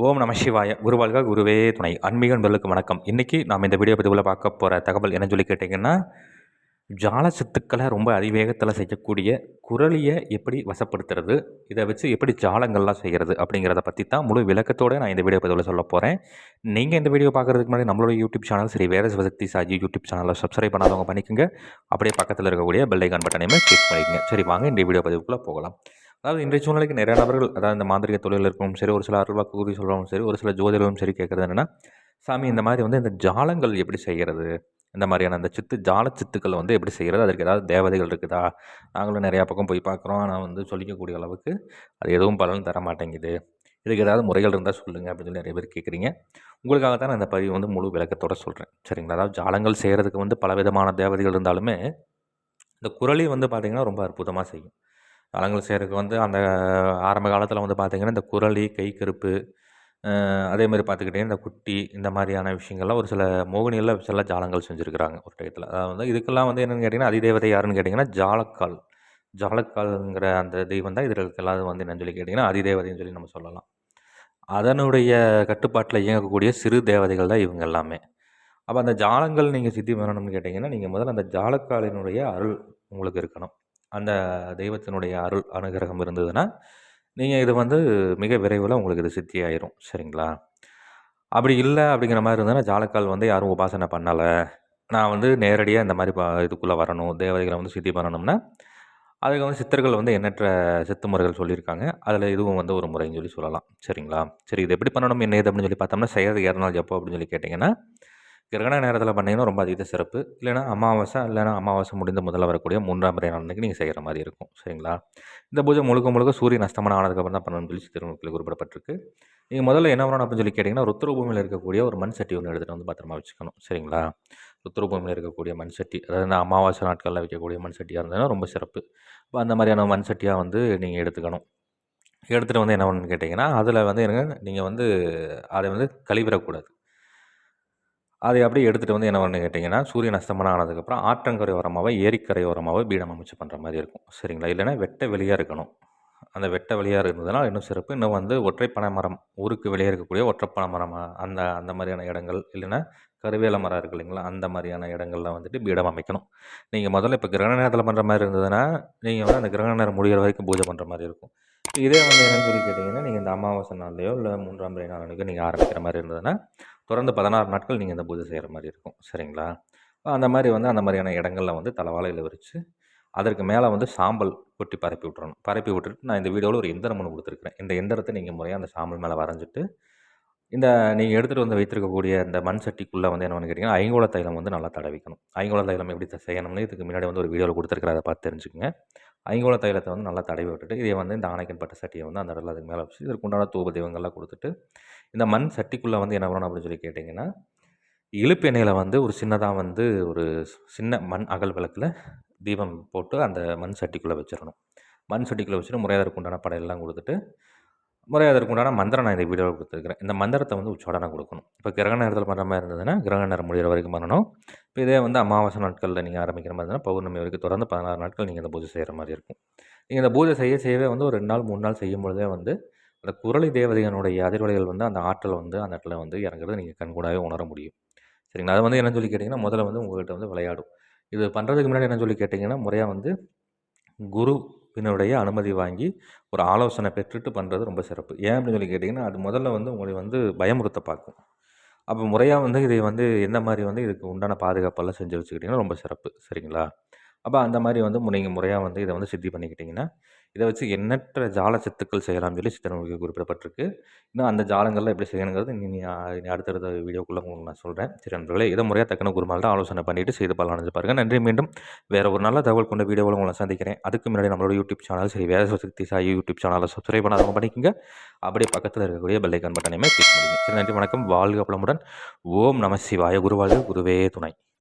ஓம் நம சிவாய குருவாழ்க குருவே துணை ஆன்மீக நண்பர்களுக்கு வணக்கம். இன்றைக்கி நாம் இந்த வீடியோ பதிவில் பார்க்க போகிற தகவல் என்ன சொல்லி கேட்டிங்கன்னா, ஜால சித்துக்களை ரொம்ப அதிவேகத்தில் செய்யக்கூடிய குரலியை எப்படி வசப்படுத்துறது, இதை வச்சு எப்படி ஜாலங்கள்லாம் செய்கிறது அப்படிங்கிறத பற்றி தான் முழு விளக்கத்தோடு நான் இந்த வீடியோ பதிவில் சொல்ல போகிறேன். நீங்கள் இந்த வீடியோ பார்க்குறதுக்கு முன்னாடி நம்மளோட யூடியூப் சேனல் சரி வேத சிவசக்தி சாஜி யூடியூப் சேனலை சப்ஸ்கிரைப் பண்ணாதவங்க பண்ணிக்கோங்க. அப்படியே பக்கத்தில் இருக்கக்கூடிய பெல் ஐக்கான் பட்டனையுமே கிளிக் பண்ணிக்கோங்க. சரி வாங்க இந்த வீடியோ பதிவுக்குள்ளே போகலாம். அதாவது இன்றைய சூழ்நிலைக்கு நிறைய நபர்கள், அதாவது இந்த மாந்திரிக தொழில் இருக்கவும் சரி, ஒரு சில அருள்வாக்கு கூறி சொல்கிறவங்க சரி, ஒரு சில ஜோதிடரும் சரி கேட்குறது என்னென்னா, சாமி இந்த மாதிரி வந்து இந்த ஜாலங்கள் எப்படி செய்கிறது, இந்த மாதிரியான அந்த ஜால சித்துக்கள் வந்து எப்படி செய்கிறது, அதற்கு ஏதாவது தேவதைகள் இருக்குதா, நாங்களும் நிறையா பக்கம் போய் பார்க்குறோம், ஆனால் வந்து சொல்லிக்கக்கூடிய அளவுக்கு அது எதுவும் பலன் தர மாட்டேங்குது, இதுக்கு ஏதாவது முறைகள் இருந்தால் சொல்லுங்கள் அப்படின்னு சொல்லி நிறைய பேர் கேட்குறீங்க. உங்களுக்காக தான் நான் இந்த பதிவு வந்து முழு விளக்கத்தோடு சொல்கிறேன், சரிங்களா. அதாவது ஜாலங்கள் செய்கிறதுக்கு வந்து பல விதமான தேவதைகள் இருந்தாலுமே இந்த குரலி வந்து பார்த்திங்கன்னா ரொம்ப அற்புதமாக செய்யும். ஜாலங்கள் செய்கிறதுக்கு வந்து அந்த ஆரம்ப காலத்தில் வந்து பார்த்திங்கன்னா இந்த குரலி, கை கருப்பு, அதேமாதிரி பார்த்துக்கிட்டிங்கன்னா இந்த குட்டி, இந்த மாதிரியான விஷயங்கள்லாம் ஒரு சில மோகினிகளில் சில ஜாலங்கள் செஞ்சுருக்கிறாங்க ஒரு டயத்தில். அதாவது வந்து இதுக்கெல்லாம் வந்து என்னென்னு கேட்டிங்கன்னா, அதிதேவதை யாருன்னு கேட்டிங்கன்னா ஜாலக்கால். ஜாலக்கால்ங்கிற அந்த தெய்வம் தான் இதற்கெல்லாம் வந்து என்னன்னு சொல்லி கேட்டிங்கன்னா அதிதேவதைன்னு சொல்லி நம்ம சொல்லலாம். அதனுடைய கட்டுப்பாட்டில் இயங்கக்கூடிய சிறு தேவதைகள் தான் இவங்க எல்லாமே. அப்போ அந்த ஜாலங்கள் நீங்கள் சித்தி பண்ணணும்னு கேட்டிங்கன்னா, நீங்கள் முதல்ல அந்த ஜாலக்காலினுடைய அருள் உங்களுக்கு இருக்கணும். அந்த தெய்வத்தினுடைய அருள் அனுகிரகம் இருந்ததுன்னா, நீங்கள் இது வந்து மிக விரைவில் உங்களுக்கு இது சித்தி ஆயிரும், சரிங்களா. அப்படி இல்லை அப்படிங்கிற மாதிரி இருந்ததுன்னா, ஜாலக்கால் வந்து யாரும் உபாசனை பண்ணலை, நான் வந்து நேரடியாக இந்த மாதிரி இதுக்குள்ளே வரணும், தேவதைகளை வந்து சித்தி பண்ணணும்னா, அதுக்கு வந்து சித்தர்கள் வந்து எண்ணற்ற சித்து முறைகள் சொல்லியிருக்காங்க. அதில் இதுவும் வந்து ஒரு முறைன்னு சொல்லி சொல்லலாம், சரிங்களா. சரி, இது எப்படி பண்ணணும், என்ன ஏது அப்படின்னு சொல்லி பார்த்தோம்னா, செய்கிறது 2 நாள் எப்போ அப்படின்னு சொல்லி கேட்டிங்கன்னா, கிரகண நேரத்தில் பண்ணிங்கன்னா ரொம்ப அதீத சிறப்பு. இல்லைனா அமாவாசை முடிந்து முதல்ல வரக்கூடிய 3ஆம் பிறை நாள் அன்றைக்கி நீங்கள் செய்கிற மாதிரி இருக்கும், சரிங்களா. இந்த பூஜை முழுக்க முழுக்க சூரியன் அஸ்தமனம் ஆனதுக்கப்புறம் தான் பண்ணணும்னு சொல்லி திருமணத்தில் குறிப்பிடப்பட்டிருக்கு. நீங்கள் முதல்ல என்ன பண்ணணும் அப்படின்னு சொல்லி கேட்டிங்கன்னா, ருத்ரபூமியில் இருக்கக்கூடிய ஒரு மண் சட்டி ஒன்று எடுத்துகிட்டு வந்து பத்திரமா வச்சுக்கணும், சரிங்களா. ருத்ரபூமியில் இருக்கக்கூடிய மண் சட்டி, அதாவது இந்த அமாவாசை நாட்களில் வைக்கக்கூடிய மண் சட்டியாக இருந்ததுன்னா ரொம்ப சிறப்பு. இப்போ அந்த மாதிரியான மண் சட்டியாக வந்து நீங்கள் எடுத்துக்கணும். எடுத்துகிட்டு வந்து என்ன பண்ணணும்னு கேட்டிங்கன்னா, அதில் வந்து என்னங்க, நீங்கள் வந்து அதை வந்து கழிவிடக்கூடாது. அதை அப்படியே எடுத்துகிட்டு வந்து என்ன பண்ணு கேட்டிங்கன்னா, சூரியன் அஸ்தமனம் ஆனதுக்கப்புறம் ஆற்றங்கரை ஓரமாவோ, ஏரிக்கரை ஓரமாவோ பீடம் அமைச்சு பண்ணுற மாதிரி இருக்கும், சரிங்களா. இல்லைன்னா வெட்ட வெளியாக இருக்கணும். அந்த வெட்ட வெளியாக இருந்ததுன்னா இன்னும் சிறப்பு. இன்னும் வந்து ஒற்றைப்பனை மரம், ஊருக்கு வெளியே இருக்கக்கூடிய ஒற்றைப்பனை மரம், அந்த அந்த மாதிரியான இடங்கள், இல்லைன்னா கருவேல மரம் இருக்குது இல்லைங்களா, அந்த மாதிரியான இடங்கள்ல வந்துட்டு பீடம் அமைக்கணும். நீங்கள் முதல்ல இப்போ கிரகண நேரத்தில் பண்ணுற மாதிரி இருந்ததுன்னா, நீங்கள் வந்து அந்த கிரகண நேரம் முடிகிற வரைக்கும் பூஜை பண்ணுற மாதிரி இருக்கும். இதே வந்து என்னன்னு சொல்லி கேட்டிங்கன்னா, நீங்கள் இந்த அமாவாசை நாள்லையோ இல்லை 3ஆம் பிறை நாள் அன்றைக்கோ நீங்கள் ஆரம்பிக்கிற மாதிரி இருந்ததுன்னா, தொடர்ந்து 16 நாட்கள் நீங்கள் இந்த பூஜை செய்கிற மாதிரி இருக்கும், சரிங்களா. அந்த மாதிரி வந்து அந்த மாதிரியான இடங்களில் வந்து தலவாழையில் விரித்து அதற்கு மேலே வந்து சாம்பல் கொட்டி பரப்பி விட்றணும். பரப்பி விட்டுட்டு நான் இந்த வீடியோவில் ஒரு எந்திரம் ஒன்று கொடுத்துருக்குறேன். இந்த எந்திரத்தை நீங்கள் முறையாக அந்த சாம்பல் மேலே வரைஞ்சிட்டு, இந்த நீங்கள் எடுத்துகிட்டு வந்து வைத்திருக்கக்கூடிய இந்த மண் சட்டிக்குள்ளே வந்து என்ன கேட்டிங்கன்னா, ஐங்கோள தைலம் வந்து நல்லா தடவிக்கணும். ஐங்கோள தைலம் எப்படி செய்யணும்னு இதுக்கு முன்னாடி வந்து ஒரு வீடியோவில் கொடுத்துருக்குறேன், அதை பார்த்து தெரிஞ்சுக்கங்க. ஐங்கோள தைலத்தை வந்து நல்லா தடவி விட்டுட்டு, இதை வந்து இந்த ஆணைக்கன் பட்ட சட்டியை வந்து அந்த இடத்துல அதுக்கு மேலே வச்சு இதற்கு உண்டான தூப தெய்வங்கள்லாம் கொடுத்துட்டு, இந்த மண் சட்டிக்குள்ளே வந்து என்ன பண்ணணும் அப்படின்னு சொல்லி கேட்டிங்கன்னா, இழுப்பு எண்ணெயில் வந்து ஒரு சின்னதாக வந்து ஒரு சின்ன மண் அகல் விளக்கில் தீபம் போட்டு அந்த மண் சட்டிக்குள்ளே வச்சிடணும். மண் சட்டிக்குள்ளே வச்சுட்டு முறையாக அதற்கு உண்டான படையெல்லாம் கொடுத்துட்டு, முறையாக அதற்கு உண்டான மந்திரம் நான் இந்த வீடியோவில் கொடுத்துருக்குறேன். இந்த மந்திரத்தை வந்து உச்சாடனை கொடுக்கணும். இப்போ கிரகண நேரத்தில் பண்ணுற மாதிரி இருந்ததுன்னா, கிரகண நேரம் முடிகிற வரைக்கும் பண்ணணும். இப்போ இதே வந்து அமாவாசை நாட்களில் நீங்கள் ஆரம்பிக்கிற மாதிரி இருந்தால், பௌர்ணமி வரைக்கும் தொடர்ந்து 16 நாட்கள் நீங்கள் இந்த பூஜை செய்கிற மாதிரி இருக்கும். நீங்கள் இந்த பூஜை செய்யவே வந்து ஒரு 2 நாள் 3 நாள் செய்யும் பொழுதே வந்து அந்த குரலி தேவதையினுடைய அதிர்வலைகள் வந்து அந்த ஆற்றல் வந்து அந்த இடத்துல வந்து இறங்குறத நீங்கள் கண்கூடாவே உணர முடியும், சரிங்களா. அது வந்து என்னன்னு சொல்லி கேட்டிங்கன்னா, முதல்ல வந்து உங்கள்கிட்ட வந்து விளையாடும். இது பண்ணுறதுக்கு முன்னாடி என்னன்னு சொல்லி கேட்டிங்கன்னா, முறையாக வந்து குருவினுடைய அனுமதி வாங்கி ஒரு ஆலோசனை பெற்றுட்டு பண்ணுறது ரொம்ப சிறப்பு. ஏன் அப்படின்னு சொல்லி கேட்டிங்கன்னா, அது முதல்ல வந்து உங்களை வந்து பயமுறுத்த பார்க்கும். அப்போ முறையாக வந்து இதை வந்து எந்த மாதிரி வந்து இதுக்கு உண்டான பாதுகாப்பெல்லாம் செஞ்சு வச்சுக்கிட்டிங்கன்னா ரொம்ப சிறப்பு, சரிங்களா. அப்போ அந்த மாதிரி வந்து நீங்கள் முறையாக வந்து இதை வந்து சித்தி பண்ணிக்கிட்டிங்கன்னா, இதை வச்சு எண்ணற்ற ஜால சித்துக்கள் செய்யலாம்னு சொல்லி சித்தர்களுக்கு குறிப்பிடப்பட்டிருக்கு. இன்னும் அந்த ஜாலங்கள்லாம் எப்படி செய்யணுங்கிறது இனி அடுத்தடுத்த வீடியோக்குள்ளே உங்களுக்கு நான் சொல்கிறேன். சரி நண்பர்களே, இதை முறையாக தக்கன குருமால் தான் ஆலோசனை பண்ணிவிட்டு செய்து பலன் அடைஞ்சு பாருங்கள். நன்றி. மீண்டும் வேறு ஒரு நல்ல தகவல் கொண்ட வீடியோவில் உங்களை சந்திக்கிறேன். அதுக்கு முன்னாடி நம்மளோட யூடியூப் சேனல் சரி வேத சக்தி சாயி யூடியூப் சேனலை சப்ஸ்கிரைப் பண்ணாதவங்க பண்ணிக்கோங்க. அப்படியே பக்கத்தில் இருக்கக்கூடிய பெல் ஐக்கான் பட்டனையுமே கிளிக் பண்ணிக்கோங்க. சரி நன்றி, வணக்கம், வாழ்க வளமுடன். ஓம் நம சிவாய. குருவாழ்க குருவே துணை.